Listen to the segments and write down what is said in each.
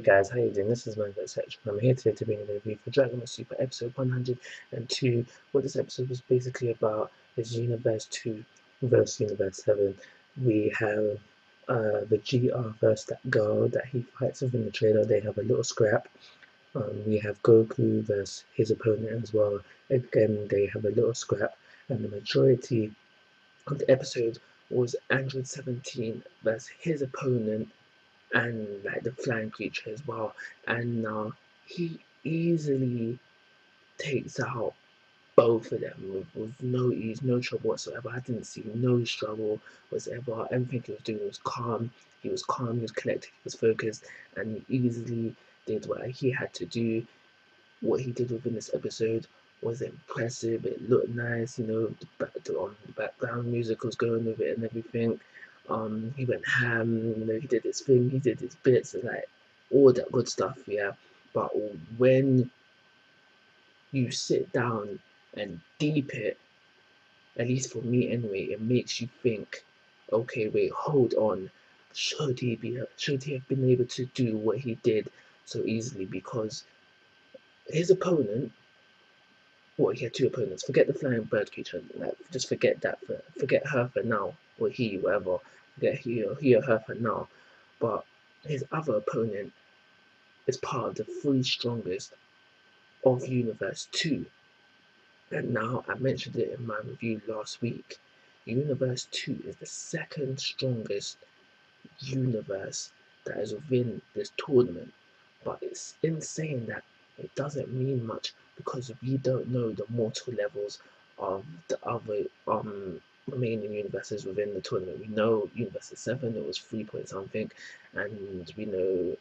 Hey guys, how you doing? This is Manga, etc. I'm here today to bring a review for Dragon Ball Super episode 102. What this episode was basically about is Universe 2 versus Universe 7. We have the GR versus that girl that he fights with in the trailer. They have a little scrap. We have Goku versus his opponent as well. Again, they have a little scrap. And the majority of the episode was Android 17 versus his opponent and like the flying creature as well. And now he easily takes out both of them with no ease, no trouble whatsoever. I didn't see no struggle whatsoever. Everything he was doing was calm. He was calm, he was collected, he was focused, and he easily did what he had to do. What he did within this episode was impressive. It looked nice, the background music was going with it and everything. He went ham, he did his thing, he did his bits, and like all that good stuff, yeah. But when you sit down and deep it, at least for me anyway, it makes you think, okay, wait, hold on. Should he have been able to do what he did so easily? Because his opponent, well, he had two opponents. Forget the flying bird creature. Like, just forget that. Forget her for now, or he, whatever. Forget he or her for now. But his other opponent is part of the three strongest of Universe 2. And now, I mentioned it in my review last week. Universe 2 is the second strongest universe that is within this tournament. But it's insane that it doesn't mean much because we don't know the mortal levels of the other remaining universes within the tournament. We know Universe 7, it was 3 point something, and we know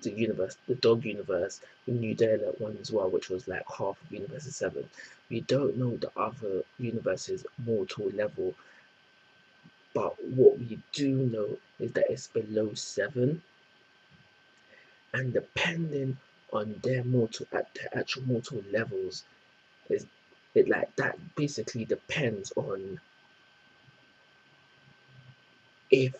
the dog universe, we knew there that one as well, which was like half of Universe 7. We don't know the other universes mortal level, but what we do know is that it's below 7, and depending on their actual mortal levels, is it like that basically depends on if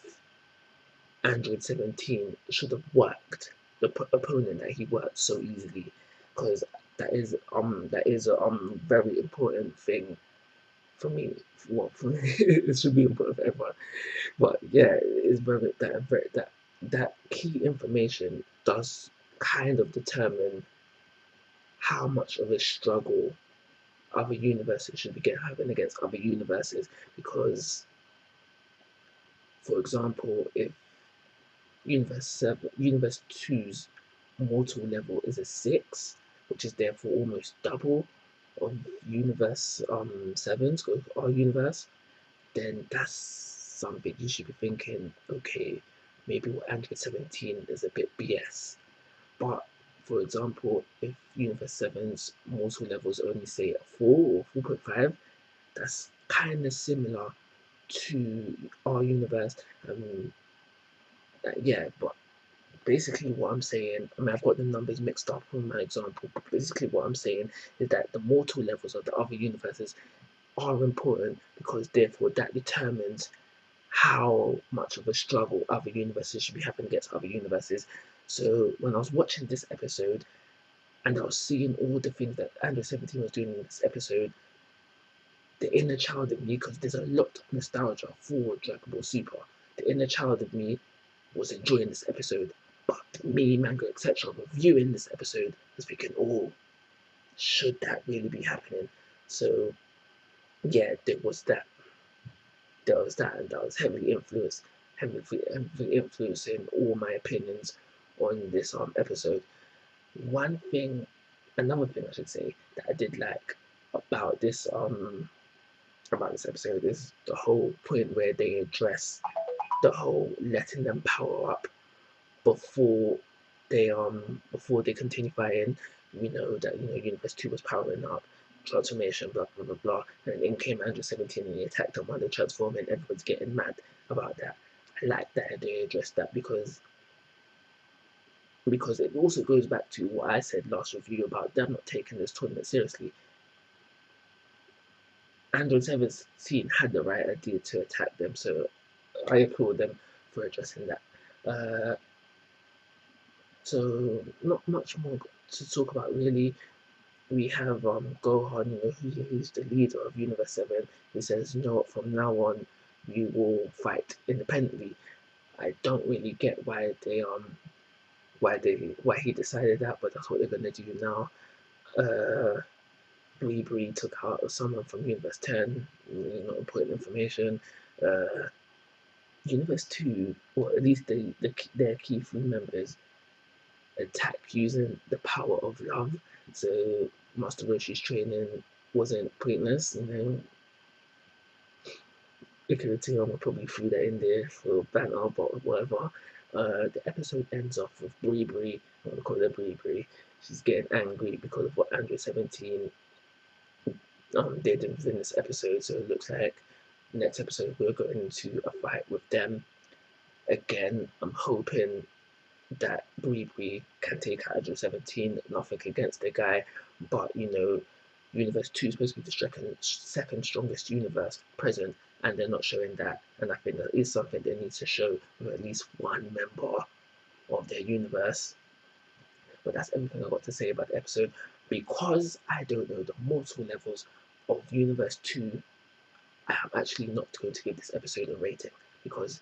Android 17 should have worked the opponent that he worked so easily, because that is a very important thing for me. Well, for me, it should be important for everyone. But yeah, it's that key information does kind of determine how much of a struggle other universes should be having against other universes. Because, for example, if Universe 2's mortal level is a 6, which is therefore almost double of Universe 7's, our universe, then that's something you should be thinking, okay, maybe what Android 17 is a bit BS. But for example, if Universe 7's mortal levels only say a 4 or 4.5, that's kind of similar to our universe. Yeah, but basically what I'm saying, I mean, I've got the numbers mixed up in my example, but basically what I'm saying is that the mortal levels of the other universes are important, because therefore that determines how much of a struggle other universes should be having against other universes. So when I was watching this episode and I was seeing all the things that Android 17 was doing in this episode, the inner child of me, because there's a lot of nostalgia for Dragon Ball Super, the inner child of me was enjoying this episode. But me, Manga, etc., reviewing this episode was thinking, oh, should that really be happening? So yeah, there was that, and that was heavily influencing all my opinions on this episode. Another thing I should say that I did like about this episode is the whole point where they address the whole letting them power up before they continue fighting. We know that Universe 2 was powering up, transformation, blah blah blah blah, and in came Android 17 and he attacked them while they transform, and everyone's getting mad about that. I like that they addressed that, because it also goes back to what I said last review about them not taking this tournament seriously. Android 17 had the right idea to attack them, so I applaud them for addressing that. So not much more to talk about really. We have Gohan, who's the leader of Universe 7. He says, from now on we will fight independently. I don't really get why he decided that, but that's what they're gonna do now. Bree took out someone from Universe 10, important information. Uh, Universe 2, or at least their key 3 members, attack using the power of love. So Master Roshi's training wasn't pointless. Ikeda probably threw that in there for banter, but whatever. The episode ends off with Bree. I'm gonna call her Bree. She's getting angry because of what Android 17 did within this episode. So it looks like next episode we're going into a fight with them again. I'm hoping that Bree can take out Android 17. Nothing against the guy, but Universe 2 is supposed to be the second strongest universe present, and they're not showing that. And I think that is something they need to show with at least one member of their universe. But that's everything I got to say about the episode. Because I don't know the multiple levels of Universe 2, I am actually not going to give this episode a rating, because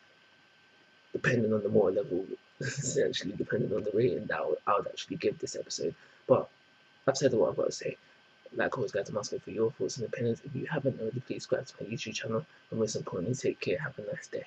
depending on the more level, essentially depending on the rating that I would actually give this episode. But I've said what I've got to say. Like always, guys, I'm asking for your thoughts and opinions. If you haven't already, please subscribe to my YouTube channel. And most importantly, take care. Have a nice day.